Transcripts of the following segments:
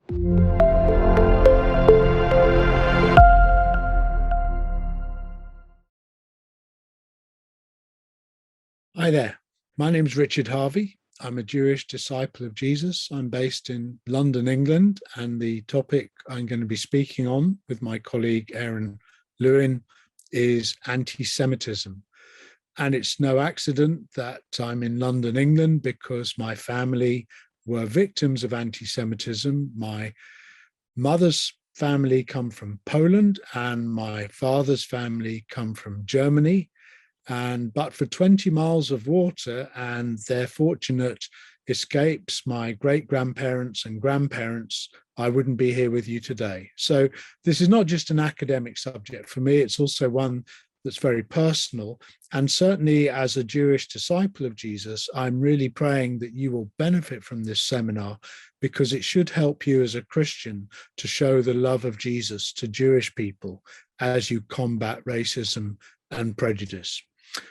Hi there, my name is Richard Harvey. I'm a Jewish disciple of Jesus. I'm based in London, England, and the topic I'm going to be speaking on with my colleague Aaron Lewin is anti-Semitism. And it's no accident that I'm in London, England, because my family were victims of anti-Semitism. My mother's family come from Poland and my father's family come from Germany. But for 20 miles of water and their fortunate escapes, my great-grandparents and grandparents, I wouldn't be here with you today. So this is not just an academic subject for me, it's also one that's very personal. And certainly as a Jewish disciple of Jesus, I'm really praying that you will benefit from this seminar because it should help you as a Christian to show the love of Jesus to Jewish people as you combat racism and prejudice.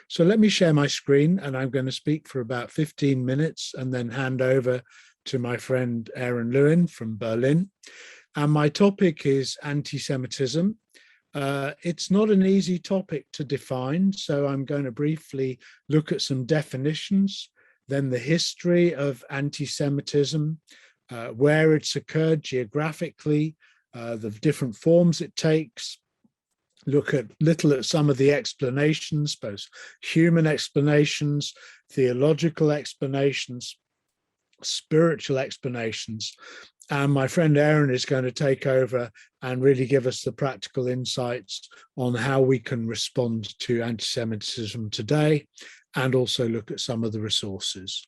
So let me share my screen, and I'm going to speak for about 15 minutes and then hand over to my friend Aaron Lewin from Berlin. And my topic is anti-Semitism. It's not an easy topic to define, so I'm going to briefly look at some definitions, then the history of anti-Semitism, where it's occurred geographically, the different forms it takes, look at some of the explanations, both human explanations, theological explanations, spiritual explanations. And my friend Aaron is going to take over and really give us the practical insights on how we can respond to anti-Semitism today and also look at some of the resources.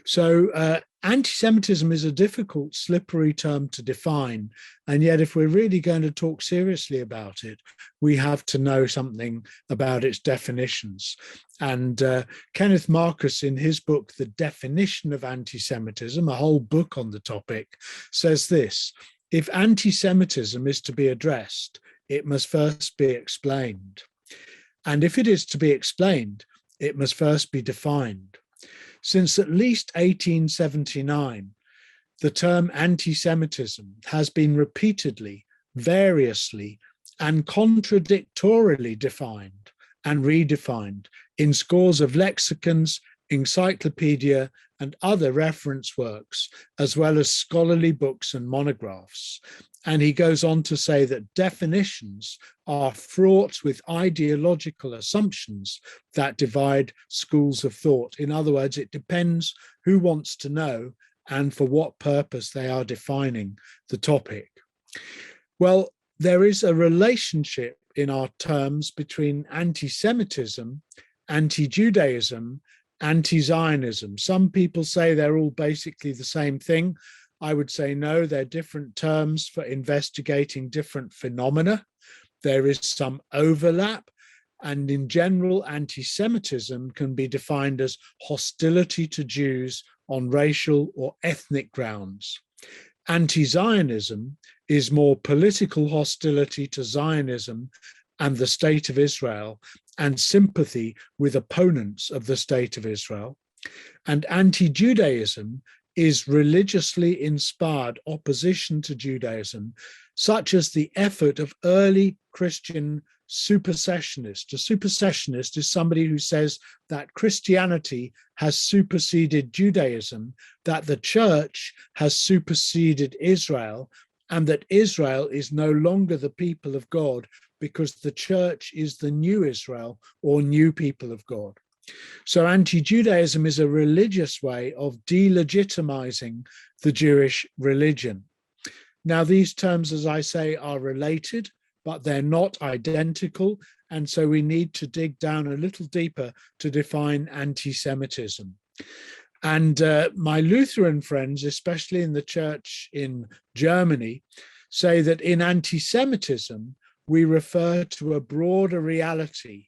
So anti-Semitism is a difficult, slippery term to define. And yet, if we're really going to talk seriously about it, we have to know something about its definitions. And Kenneth Marcus, in his book, The Definition of Anti-Semitism, a whole book on the topic, says this: if anti-Semitism is to be addressed, it must first be explained. And if it is to be explained, it must first be defined. Since at least 1879, the term anti-Semitism has been repeatedly, variously, and contradictorily defined and redefined in scores of lexicons, encyclopedia, and other reference works, as well as scholarly books and monographs. And he goes on to say that definitions are fraught with ideological assumptions that divide schools of thought. In other words, it depends who wants to know and for what purpose they are defining the topic. Well, there is a relationship in our terms between anti-Semitism, anti-Judaism, anti-Zionism. Some people say they're all basically the same thing. I would say no, they're different terms for investigating different phenomena. There is some overlap, and in general, anti-Semitism can be defined as hostility to Jews on racial or ethnic grounds. Anti-Zionism is more political hostility to Zionism and the State of Israel and sympathy with opponents of the State of Israel. And anti-Judaism is religiously inspired opposition to Judaism, such as the effort of early Christian supersessionists. A supersessionist is somebody who says that Christianity has superseded Judaism, that the church has superseded Israel, and that Israel is no longer the people of God because the church is the new Israel or new people of God. So anti-Judaism is a religious way of delegitimizing the Jewish religion. Now, these terms, as I say, are related, but they're not identical. And so we need to dig down a little deeper to define anti-Semitism. And my Lutheran friends, especially in the church in Germany, say that in anti-Semitism, we refer to a broader reality,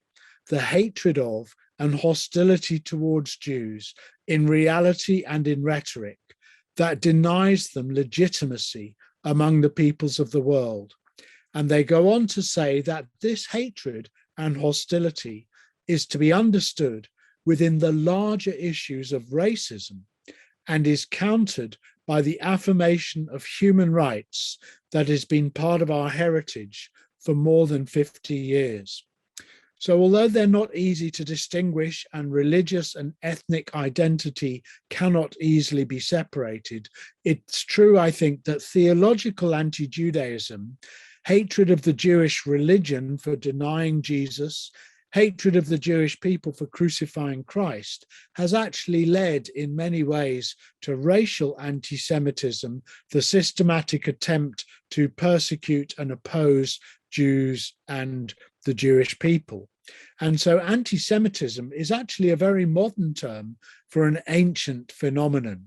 the hatred of and hostility towards Jews in reality and in rhetoric that denies them legitimacy among the peoples of the world. And they go on to say that this hatred and hostility is to be understood within the larger issues of racism and is countered by the affirmation of human rights that has been part of our heritage for more than 50 years. So although they're not easy to distinguish and religious and ethnic identity cannot easily be separated, it's true, I think, that theological anti-Judaism, hatred of the Jewish religion for denying Jesus, hatred of the Jewish people for crucifying Christ, has actually led in many ways to racial anti-Semitism, the systematic attempt to persecute and oppose Jews and the Jewish people. And so anti-Semitism is actually a very modern term for an ancient phenomenon.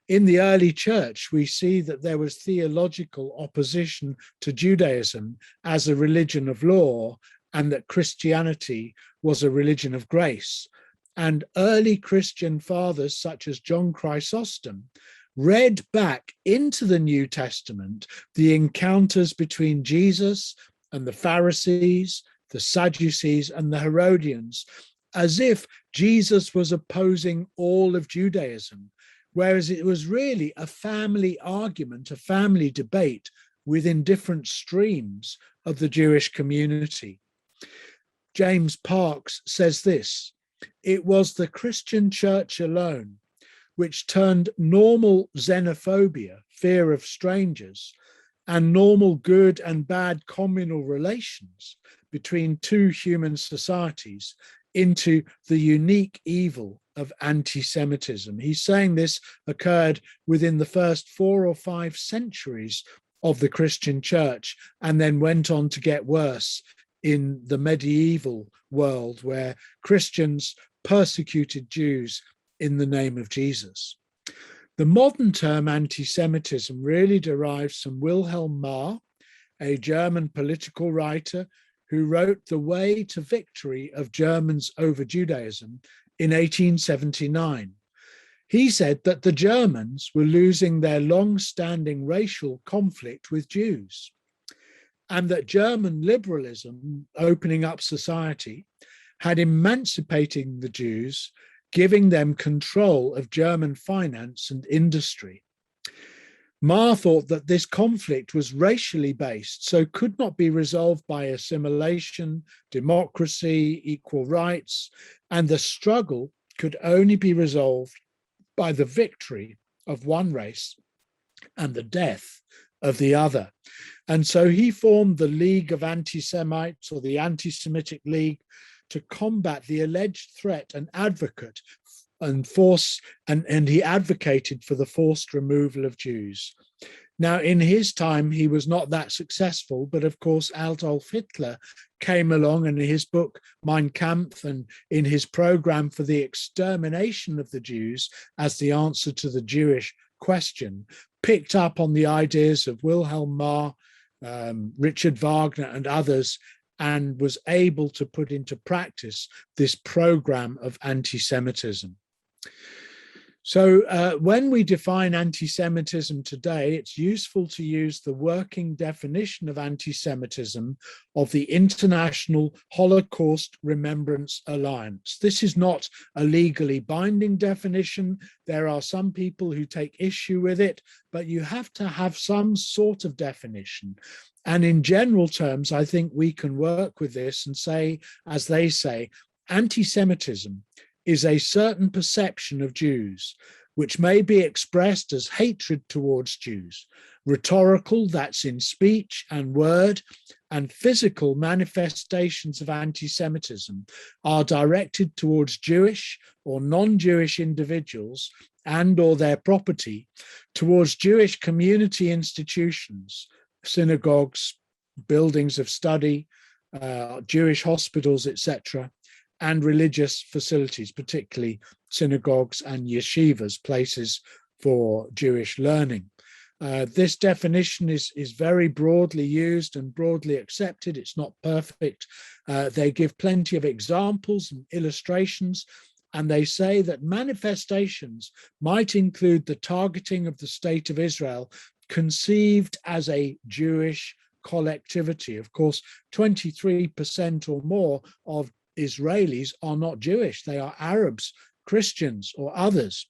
In the early church, we see that there was theological opposition to Judaism as a religion of law, and that Christianity was a religion of grace. And early Christian fathers such as John Chrysostom read back into the New Testament the encounters between Jesus and the Pharisees, the Sadducees and the Herodians, as if Jesus was opposing all of Judaism, whereas it was really a family argument, a family debate within different streams of the Jewish community. James Parks says this: "It was the Christian church alone which turned normal xenophobia, fear of strangers, and normal good and bad communal relations between two human societies into the unique evil of anti-Semitism." He's saying this occurred within the first 4 or 5 centuries of the Christian church, and then went on to get worse in the medieval world, where Christians persecuted Jews in the name of Jesus. The modern term anti-Semitism really derives from Wilhelm Marr, a German political writer who wrote The Way to Victory of Germans over Judaism in 1879. He said that the Germans were losing their long-standing racial conflict with Jews, and that German liberalism, opening up society, had emancipated the Jews, giving them control of German finance and industry. Marr thought that this conflict was racially based, so could not be resolved by assimilation, democracy, equal rights, and the struggle could only be resolved by the victory of one race and the death of the other. And so he formed the League of Anti-Semites, or the Anti-Semitic League, to combat the alleged threat and advocate and he advocated for the forced removal of Jews. Now, in his time, he was not that successful, but of course, Adolf Hitler came along, and in his book, Mein Kampf, and in his program for the extermination of the Jews as the answer to the Jewish question, picked up on the ideas of Wilhelm Marr, Richard Wagner, and others, and was able to put into practice this program of anti-Semitism. So when we define anti-Semitism today, it's useful to use the working definition of anti-Semitism of the International Holocaust Remembrance Alliance. This is not a legally binding definition. There are some people who take issue with it, but you have to have some sort of definition. And in general terms, I think we can work with this and say, as they say, anti-Semitism is a certain perception of Jews, which may be expressed as hatred towards Jews, rhetorical, that's in speech and word, and physical manifestations of anti-Semitism are directed towards Jewish or non-Jewish individuals and or their property, towards Jewish community institutions, synagogues, buildings of study, Jewish hospitals, etc., and religious facilities, particularly synagogues and yeshivas, places for Jewish learning. This definition is very broadly used and broadly accepted. It's not perfect. They give plenty of examples and illustrations, and they say that manifestations might include the targeting of the state of Israel conceived as a Jewish collectivity. Of course, 23% or more of Israelis are not Jewish. They are Arabs, Christians, or others.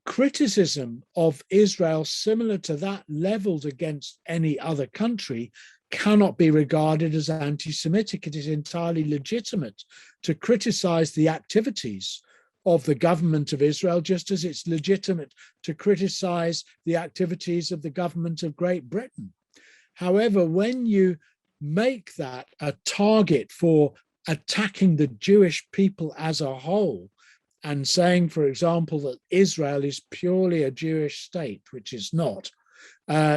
criticism of Israel similar to that leveled against any other country cannot be regarded as anti-Semitic. It is entirely legitimate to criticize the activities of the government of Israel, just as it's legitimate to criticize the activities of the government of Great Britain. However, when you make that a target for attacking the Jewish people as a whole, and saying, for example, that Israel is purely a Jewish state, which is not,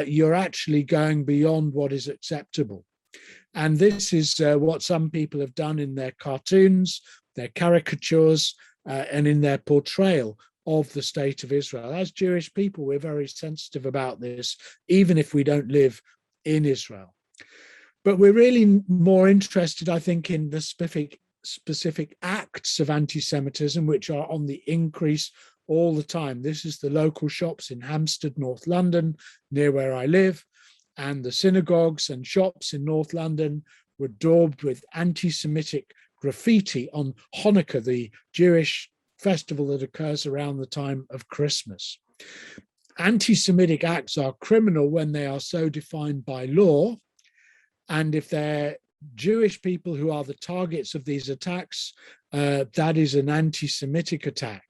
you're actually going beyond what is acceptable. And this is what some people have done in their cartoons, their caricatures, and in their portrayal of the state of Israel. As Jewish people, we're very sensitive about this, even if we don't live in Israel. But we're really more interested, I think, in the specific acts of anti-Semitism, which are on the increase all the time. This is the local shops in Hampstead, North London, near where I live, and the synagogues and shops in North London were daubed with anti-Semitic graffiti on Hanukkah, the Jewish festival that occurs around the time of Christmas. Anti-Semitic acts are criminal when they are so defined by law, and if they're Jewish people who are the targets of these attacks, that is an anti-Semitic attack.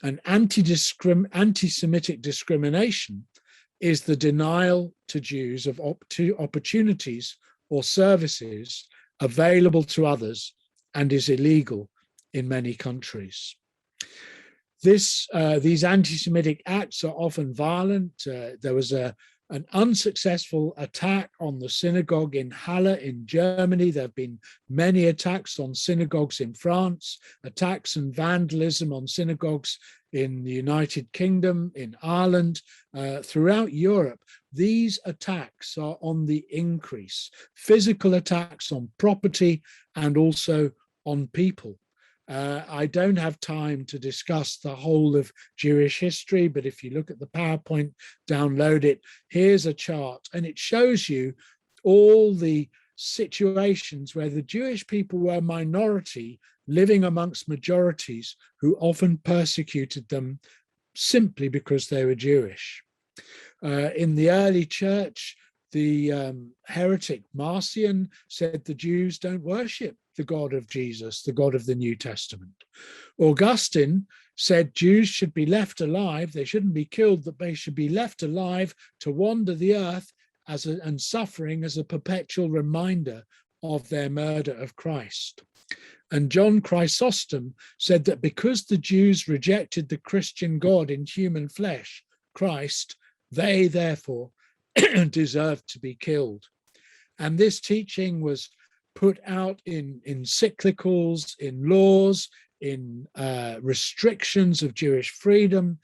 An anti-Semitic discrimination is the denial to Jews of opportunities or services available to others and is illegal in many countries. These anti-Semitic acts are often violent. There was an unsuccessful attack on the synagogue in Halle in Germany. There have been many attacks on synagogues in France, attacks and vandalism on synagogues in the United Kingdom, in Ireland, throughout Europe. These attacks are on the increase, physical attacks on property and also on people. I don't have time to discuss the whole of Jewish history, but if you look at the PowerPoint, download it, here's a chart, and it shows you all the situations where the Jewish people were a minority living amongst majorities who often persecuted them simply because they were Jewish. In the early church, the heretic Marcion said the Jews don't worship the God of Jesus, the God of the New Testament. Augustine said Jews should be left alive, they shouldn't be killed, that they should be left alive to wander the earth and suffering as a perpetual reminder of their murder of Christ. And John Chrysostom said that because the Jews rejected the Christian God in human flesh, Christ, they therefore deserved to be killed. And this teaching was put out in encyclicals, in laws, in restrictions of Jewish freedom.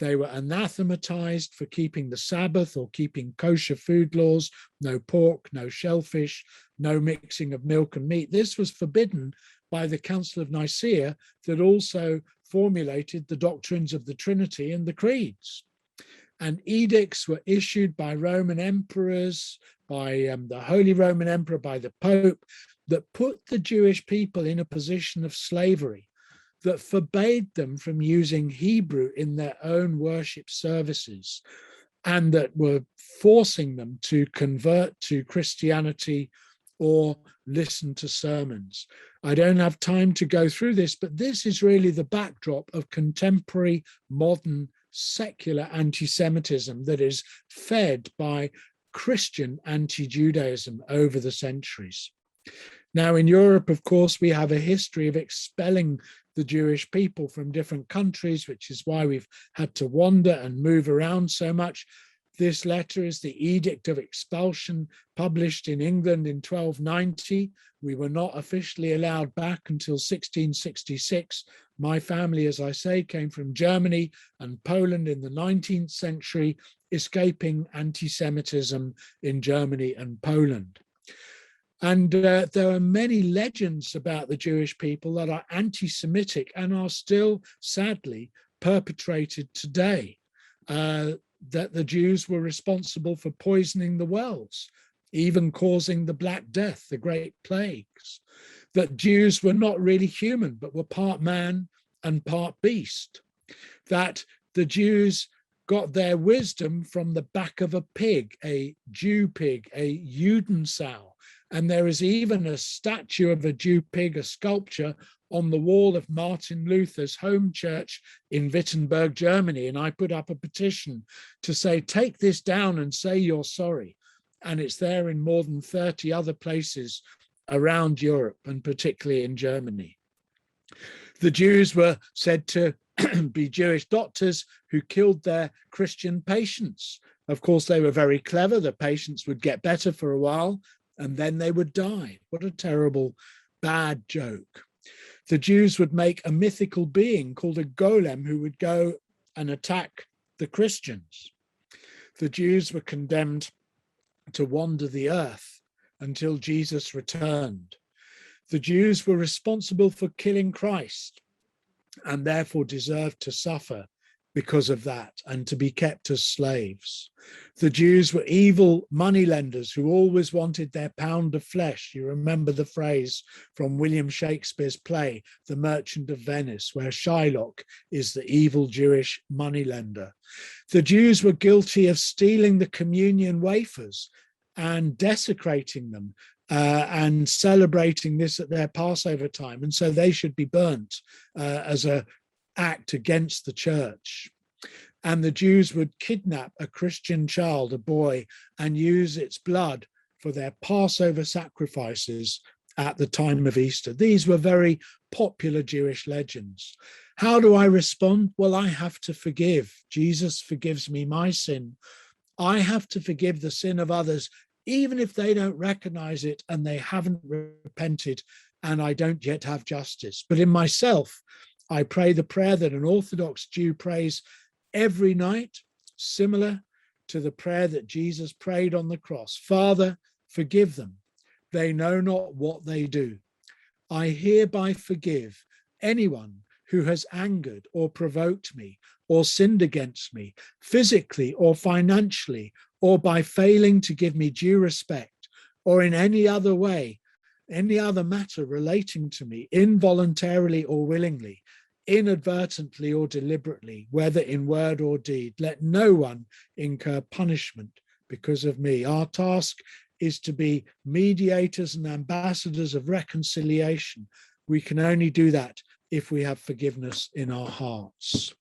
They were anathematized for keeping the Sabbath or keeping kosher food laws, no pork, no shellfish, no mixing of milk and meat. This was forbidden by the Council of Nicaea that also formulated the doctrines of the Trinity and the creeds. And edicts were issued by Roman emperors, by the Holy Roman Emperor, by the Pope, that put the Jewish people in a position of slavery, that forbade them from using Hebrew in their own worship services, and that were forcing them to convert to Christianity or listen to sermons. I don't have time to go through this, but this is really the backdrop of contemporary, modern, secular anti-Semitism that is fed by Christian anti-Judaism over the centuries. Now, in Europe, of course, we have a history of expelling the Jewish people from different countries, which is why we've had to wander and move around so much. This letter is the Edict of Expulsion, published in England in 1290. We were not officially allowed back until 1666. My family, as I say, came from Germany and Poland in the 19th century, escaping anti-Semitism in Germany and Poland. And there are many legends about the Jewish people that are anti-Semitic and are still, sadly, perpetrated today. That the Jews were responsible for poisoning the wells, even causing the Black Death, the Great Plagues. That Jews were not really human, but were part man and part beast. That The Jews got their wisdom from the back of a pig, a Jew pig, a Judensau. And there is even a statue of a Jew pig, a sculpture, on the wall of Martin Luther's home church in Wittenberg, Germany. And I put up a petition to say, take this down and say you're sorry. And it's there in more than 30 other places around Europe, and particularly in Germany. The Jews were said to be Jewish doctors who killed their Christian patients. Of course, they were very clever. The patients would get better for a while, and then they would die. What a terrible, bad joke. The Jews would make a mythical being called a golem who would go and attack the Christians. The Jews were condemned to wander the earth until Jesus returned. The Jews were responsible for killing Christ and therefore deserved to suffer because of that and to be kept as slaves. The Jews were evil moneylenders who always wanted their pound of flesh. You remember the phrase from William Shakespeare's play, The Merchant of Venice, where Shylock is the evil Jewish moneylender. The Jews were guilty of stealing the communion wafers and desecrating them and celebrating this at their Passover time. And so they should be burnt as an act against the church. And the Jews would kidnap a Christian child, a boy, and use its blood for their Passover sacrifices at the time of Easter. These were very popular Jewish legends. How do I respond? Well, I have to forgive. Jesus forgives me my sin. I have to forgive the sin of others, even if they don't recognize it and they haven't repented and I don't yet have justice. But in myself, I pray the prayer that an Orthodox Jew prays every night, similar to the prayer that Jesus prayed on the cross. Father, forgive them. They know not what they do. I hereby forgive anyone who has angered or provoked me or sinned against me, physically or financially, or by failing to give me due respect, or in any other way, any other matter relating to me, involuntarily or willingly, inadvertently or deliberately, whether in word or deed. Let no one incur punishment because of me. Our task is to be mediators and ambassadors of reconciliation. We can only do that if we have forgiveness in our hearts.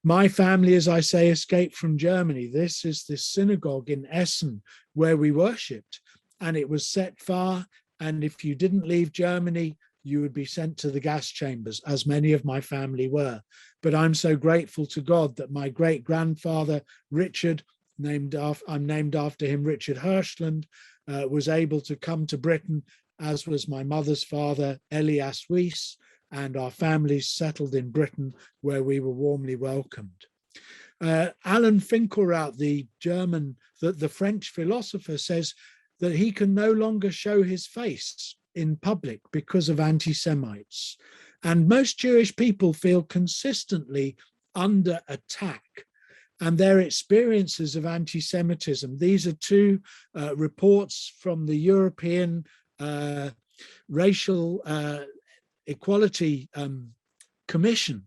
My family, as I say, escaped from Germany. This is the synagogue in Essen where we worshipped, and it was set far. And if you didn't leave Germany, you would be sent to the gas chambers, as many of my family were. But I'm so grateful to God that my great-grandfather, Richard, I'm named after him, Richard Hirschland, was able to come to Britain, as was my mother's father, Elias Weiss, and our families settled in Britain, where we were warmly welcomed. Alan Finkelraut, the French philosopher, says that he can no longer show his face in public because of anti-Semites. And most Jewish people feel consistently under attack, and their experiences of anti-Semitism. These are two reports from the European Racial Equality Commission.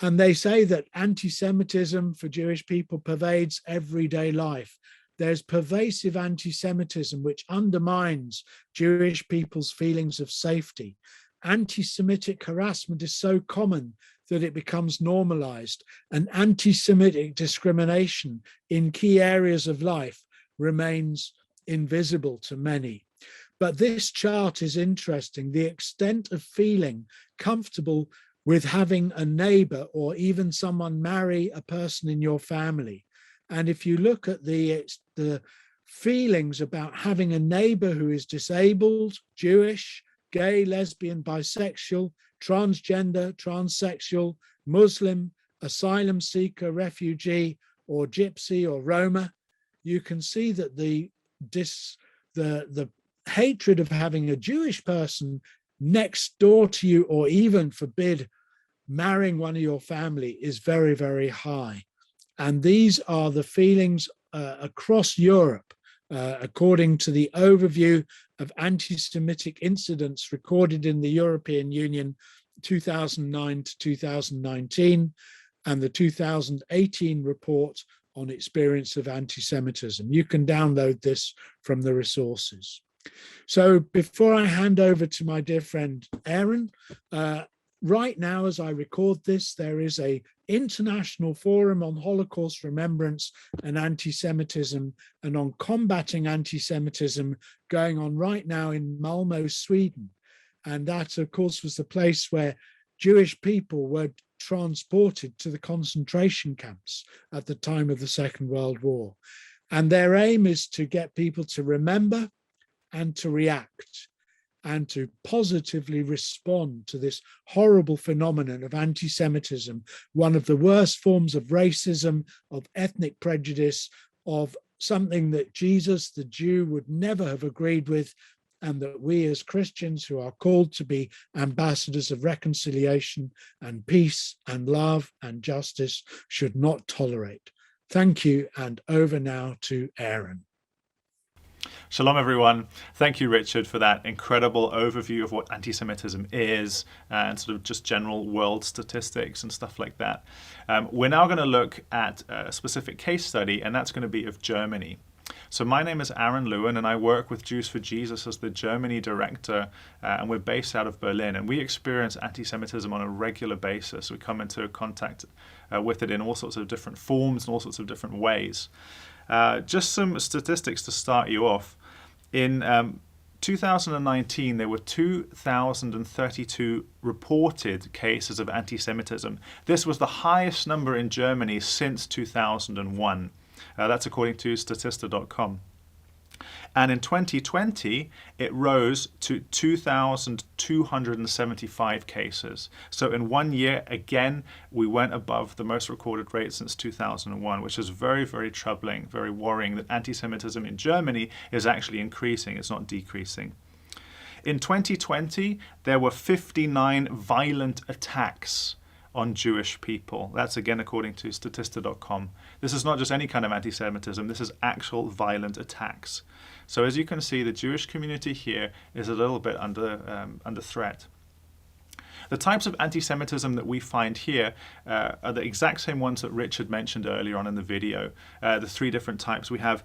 And they say that anti-Semitism for Jewish people pervades everyday life. There's pervasive anti-Semitism which undermines Jewish people's feelings of safety. Anti-Semitic harassment is so common that it becomes normalized, and anti-Semitic discrimination in key areas of life remains invisible to many. But this chart is interesting. The extent of feeling comfortable with having a neighbor or even someone marry a person in your family. And if you look at the feelings about having a neighbor who is disabled, Jewish, gay, lesbian, bisexual, transgender, transsexual, Muslim, asylum seeker, refugee, or gypsy or Roma, you can see that the hatred of having a Jewish person next door to you, or even forbid marrying one of your family, is very, very high. And these are the feelings across Europe, according to the overview of anti-Semitic incidents recorded in the European Union 2009 to 2019. and the 2018 report on experience of anti-Semitism. You can download this from the resources. So before I hand over to my dear friend Aaron, right now, as I record this, there is an international forum on Holocaust remembrance and anti-Semitism and on combating anti-Semitism going on right now in Malmö, Sweden. And that, of course, was the place where Jewish people were transported to the concentration camps at the time of the Second World War. And their aim is to get people to remember and to react and to positively respond to this horrible phenomenon of anti-Semitism, one of the worst forms of racism, of ethnic prejudice, of something that Jesus, the Jew, would never have agreed with, and that we as Christians who are called to be ambassadors of reconciliation and peace and love and justice should not tolerate. Thank you, and over now to Aaron. Shalom, everyone. Thank you, Richard, for that incredible overview of what anti-Semitism is and sort of just general world statistics and stuff like that. We're now going to look at a specific case study, and that's going to be of Germany. So my name is Aaron Lewin, and I work with Jews for Jesus as the Germany director, and we're based out of Berlin. And we experience anti-Semitism on a regular basis. We come into contact with it in all sorts of different forms and all sorts of different ways. Just some statistics to start you off. In 2019, there were 2,032 reported cases of anti-Semitism. This was the highest number in Germany since 2001. That's according to Statista.com. And in 2020, it rose to 2,275 cases. So in 1 year, again, we went above the most recorded rate since 2001, which is very, very troubling, very worrying that anti-Semitism in Germany is actually increasing. It's not decreasing. In 2020, there were 59 violent attacks on Jewish people. That's again according to Statista.com. This is not just any kind of anti-Semitism, this is actual violent attacks. So as you can see, the Jewish community here is a little bit under threat. The types of anti-Semitism that we find here are the exact same ones that Richard mentioned earlier on in the video. The three different types. We have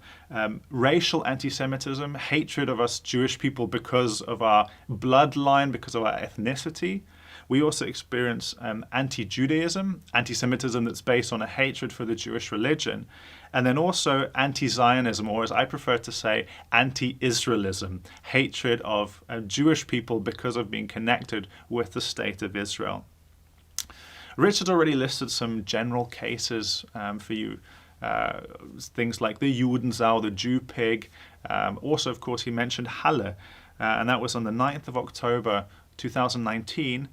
racial anti-Semitism, hatred of us Jewish people because of our bloodline, because of our ethnicity. We also experience anti-Judaism, anti-Semitism that's based on a hatred for the Jewish religion, and then also anti-Zionism, or as I prefer to say, anti-Israelism, hatred of Jewish people because of being connected with the state of Israel. Richard already listed some general cases for you, things like the Judensau, the Jew pig. Also, of course, he mentioned Halle, and that was on the 9th of October 2019,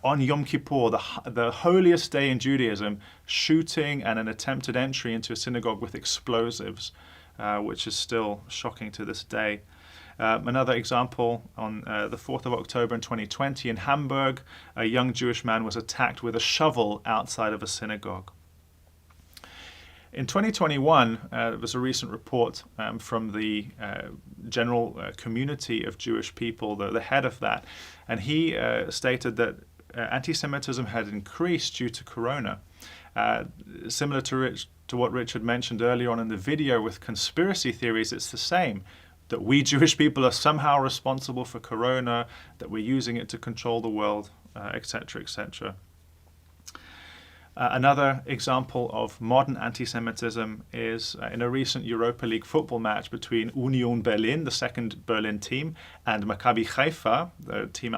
on Yom Kippur, the holiest day in Judaism, shooting and an attempted entry into a synagogue with explosives, which is still shocking to this day. Another example, on the 4th of October in 2020 in Hamburg, a young Jewish man was attacked with a shovel outside of a synagogue. In 2021, there was a recent report from the general community of Jewish people, the head of that, and he stated that anti-Semitism had increased due to Corona. Similar to what Richard mentioned earlier on in the video with conspiracy theories, it's the same, that we Jewish people are somehow responsible for Corona, that we're using it to control the world, etc., etc. Another example of modern anti-Semitism is in a recent Europa League football match between Union Berlin, the second Berlin team, and Maccabi Haifa, the team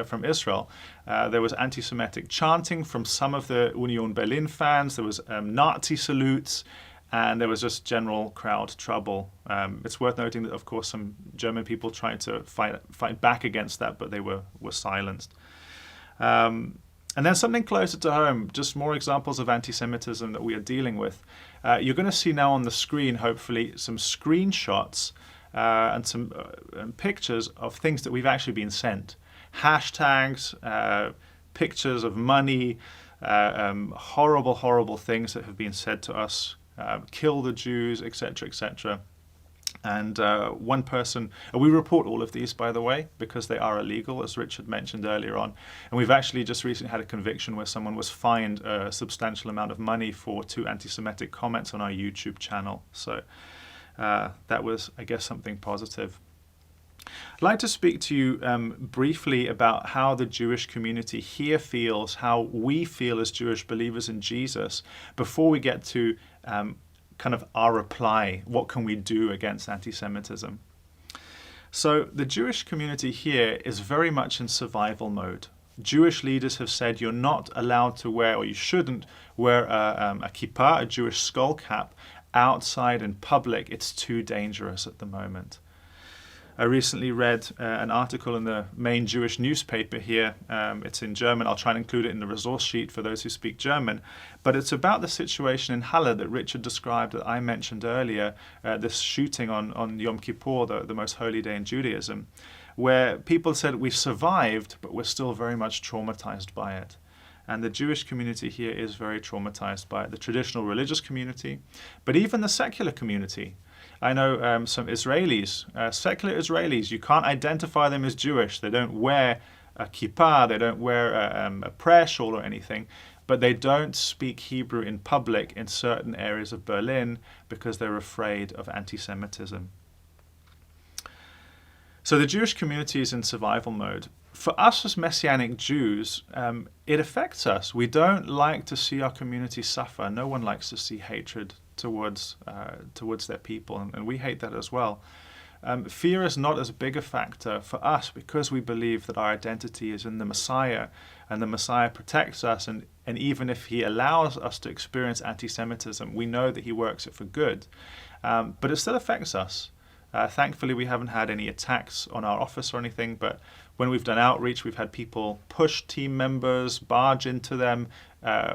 from Israel. There was anti-Semitic chanting from some of the Union Berlin fans. There was Nazi salutes, and there was just general crowd trouble. It's worth noting that, of course, some German people tried to fight back against that, but they were silenced. And then something closer to home, just more examples of anti-Semitism that we are dealing with. You're going to see now on the screen, hopefully, some screenshots and some pictures of things that we've actually been sent. Hashtags, pictures of money, horrible, horrible things that have been said to us, kill the Jews, etc., etc. And one person, we report all of these, by the way, because they are illegal, as Richard mentioned earlier on. And we've actually just recently had a conviction where someone was fined a substantial amount of money for 2 anti-Semitic comments on our YouTube channel. So that was, I guess, something positive. I'd like to speak to you briefly about how the Jewish community here feels, how we feel as Jewish believers in Jesus, before we get to kind of our reply. What can we do against anti-Semitism? So the Jewish community here is very much in survival mode. Jewish leaders have said you're not allowed to wear, or you shouldn't wear a kippah, a Jewish skull cap, outside in public. It's too dangerous at the moment. I recently read an article in the main Jewish newspaper here. It's in German. I'll try and include it in the resource sheet for those who speak German. But it's about the situation in Halle that Richard described, that I mentioned earlier, this shooting on Yom Kippur, the most holy day in Judaism, where people said we've survived, but we're still very much traumatized by it. And the Jewish community here is very traumatized by it, the traditional religious community, but even the secular community. I know some Israelis, secular Israelis, you can't identify them as Jewish. They don't wear a kippah, they don't wear a prayer shawl or anything, but they don't speak Hebrew in public in certain areas of Berlin because they're afraid of anti-Semitism. So the Jewish community is in survival mode. For us as Messianic Jews, it affects us. We don't like to see our community suffer. No one likes to see hatred towards their people, and we hate that as well. Fear is not as big a factor for us because we believe that our identity is in the Messiah, and the Messiah protects us, and even if he allows us to experience anti-Semitism, we know that he works it for good. But it still affects us. Thankfully, we haven't had any attacks on our office or anything, but when we've done outreach, we've had people push team members, barge into them.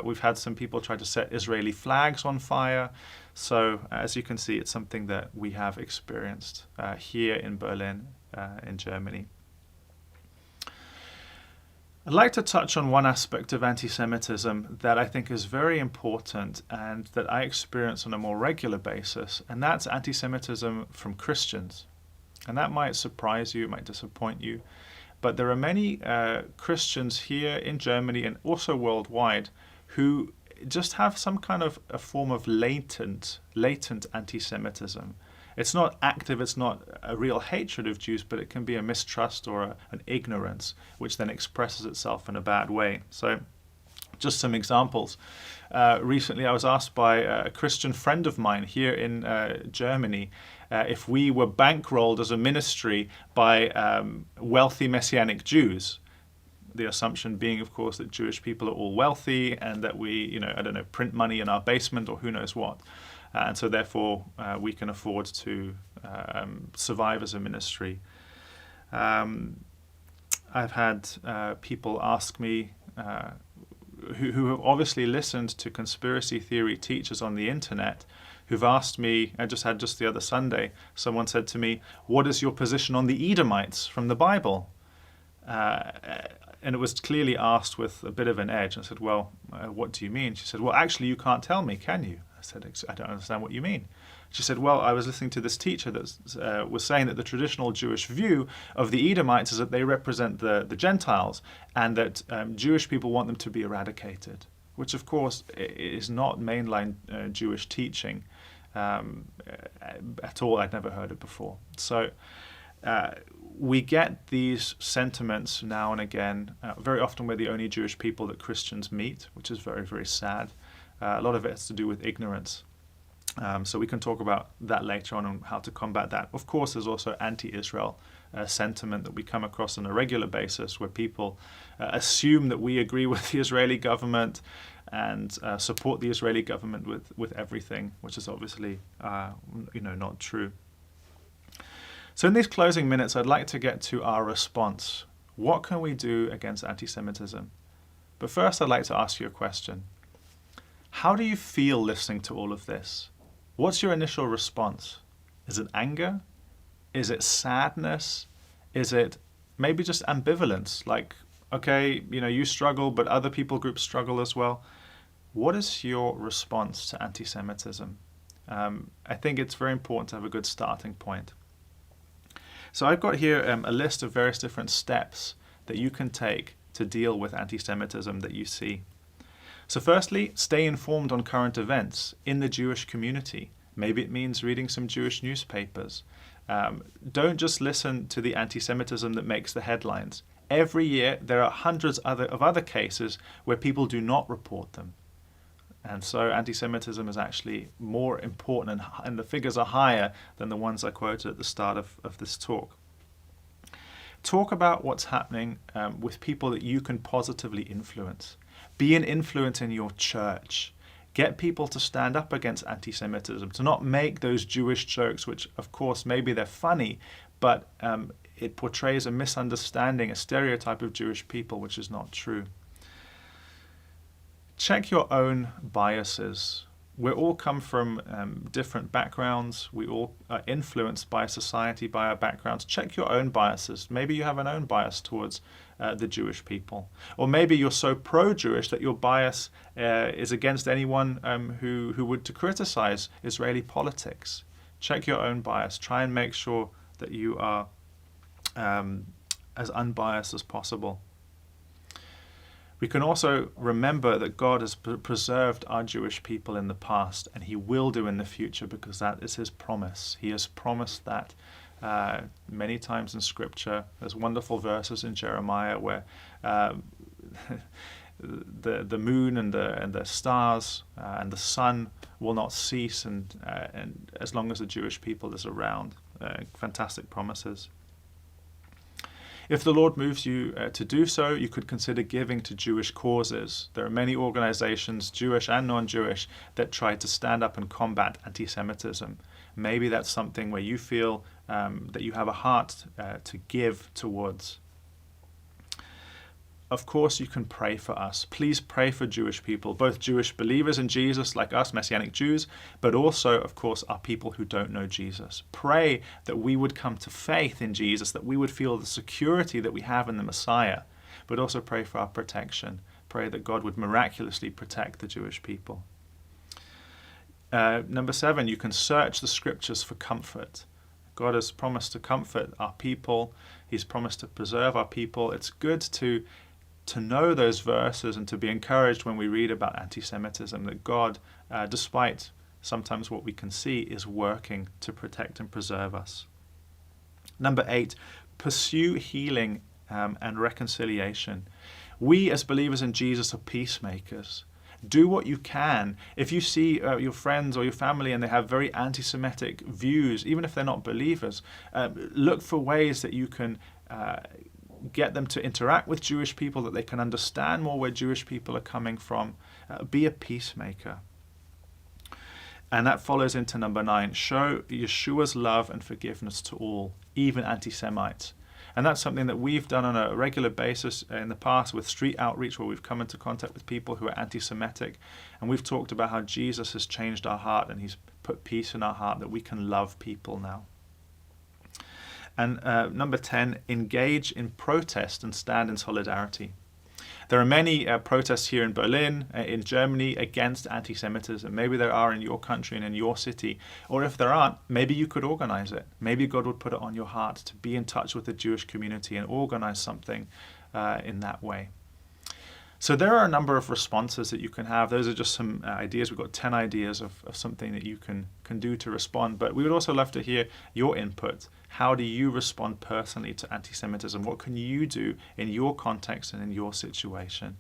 We've had some people try to set Israeli flags on fire. So as you can see, it's something that we have experienced here in Berlin, in Germany. I'd like to touch on one aspect of anti-Semitism that I think is very important and that I experience on a more regular basis, and that's anti-Semitism from Christians. And that might surprise you, it might disappoint you, but there are many Christians here in Germany and also worldwide who just have some kind of a form of latent anti-Semitism. It's not active, it's not a real hatred of Jews, but it can be a mistrust or an ignorance, which then expresses itself in a bad way. So just some examples. Recently I was asked by a Christian friend of mine here in Germany if we were bankrolled as a ministry by wealthy Messianic Jews. The assumption being, of course, that Jewish people are all wealthy and that we, print money in our basement or who knows what. And so therefore we can afford to survive as a ministry. I've had people ask me who have obviously listened to conspiracy theory teachers on the internet, who've asked me, I just had just the other Sunday, someone said to me, what is your position on the Edomites from the Bible? And it was clearly asked with a bit of an edge. I said, well, what do you mean? She said, well, actually, you can't tell me, can you? I said, I don't understand what you mean. She said, well, I was listening to this teacher that was saying that the traditional Jewish view of the Edomites is that they represent the Gentiles and that Jewish people want them to be eradicated, which, of course, is not mainline Jewish teaching at all. I'd never heard it before. So we get these sentiments now and again. Very often we're the only Jewish people that Christians meet, which is very, very sad. A lot of it has to do with ignorance. So we can talk about that later on how to combat that. Of course, there's also anti-Israel sentiment that we come across on a regular basis where people assume that we agree with the Israeli government and support the Israeli government with everything, which is obviously not true. So in these closing minutes, I'd like to get to our response. What can we do against anti-Semitism? But first, I'd like to ask you a question. How do you feel listening to all of this? What's your initial response? Is it anger? Is it sadness? Is it maybe just ambivalence? Like, okay, you struggle, but other people groups struggle as well. What is your response to anti-Semitism? I think it's very important to have a good starting point. So I've got here a list of various different steps that you can take to deal with anti-Semitism that you see. So firstly, stay informed on current events in the Jewish community. Maybe it means reading some Jewish newspapers. Don't just listen to the anti-Semitism that makes the headlines. Every year there are hundreds of other cases where people do not report them. And so anti-Semitism is actually more important, and the figures are higher than the ones I quoted at the start of this talk. Talk about what's happening with people that you can positively influence. Be an influence in your church. Get people to stand up against anti-Semitism, to not make those Jewish jokes, which of course maybe they're funny, but it portrays a misunderstanding, a stereotype of Jewish people, which is not true. Check your own biases. We all come from different backgrounds. We all are influenced by society, by our backgrounds. Check your own biases. Maybe you have an own bias towards the Jewish people. Or maybe you're so pro-Jewish that your bias is against anyone who would to criticize Israeli politics. Check your own bias. Try and make sure that you are as unbiased as possible. We can also remember that God has preserved our Jewish people in the past, and he will do in the future, because that is his promise. He has promised that many times in Scripture. There's wonderful verses in Jeremiah where the moon and the stars and the sun will not cease, and as long as the Jewish people is around. Fantastic promises. If the Lord moves you to do so, you could consider giving to Jewish causes. There are many organizations, Jewish and non-Jewish, that try to stand up and combat anti-Semitism. Maybe that's something where you feel that you have a heart to give towards. Of course, you can pray for us. Please pray for Jewish people, both Jewish believers in Jesus, like us, Messianic Jews, but also, of course, our people who don't know Jesus. Pray that we would come to faith in Jesus, that we would feel the security that we have in the Messiah, but also pray for our protection. Pray that God would miraculously protect the Jewish people. Number 7, you can search the Scriptures for comfort. God has promised to comfort our people. He's promised to preserve our people. It's good to know those verses and to be encouraged when we read about anti-Semitism, that God, despite sometimes what we can see, is working to protect and preserve us. Number 8, pursue healing and reconciliation. We as believers in Jesus are peacemakers. Do what you can. If you see your friends or your family and they have very anti-Semitic views, even if they're not believers, look for ways that you can get them to interact with Jewish people, that they can understand more where Jewish people are coming from. Be a peacemaker. And that follows into number 9. Show Yeshua's love and forgiveness to all, even anti-Semites. And that's something that we've done on a regular basis in the past with street outreach, where we've come into contact with people who are anti-Semitic. And we've talked about how Jesus has changed our heart and he's put peace in our heart, that we can love people now. And number 10, engage in protest and stand in solidarity. There are many protests here in Berlin, in Germany, against anti-Semitism. Maybe there are in your country and in your city. Or if there aren't, maybe you could organize it. Maybe God would put it on your heart to be in touch with the Jewish community and organize something in that way. So there are a number of responses that you can have. Those are just some ideas. We've got 10 ideas of something that you can do to respond. But we would also love to hear your input. How do you respond personally to anti-Semitism? What can you do in your context and in your situation?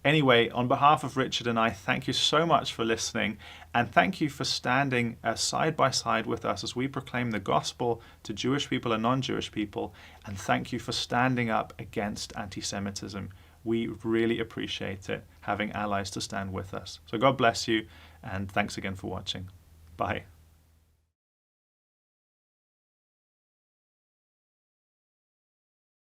Anyway, on behalf of Richard and I, thank you so much for listening, and thank you for standing side by side with us as we proclaim the gospel to Jewish people and non-Jewish people, and thank you for standing up against anti-Semitism. We really appreciate it, having allies to stand with us. So God bless you, and thanks again for watching. Bye.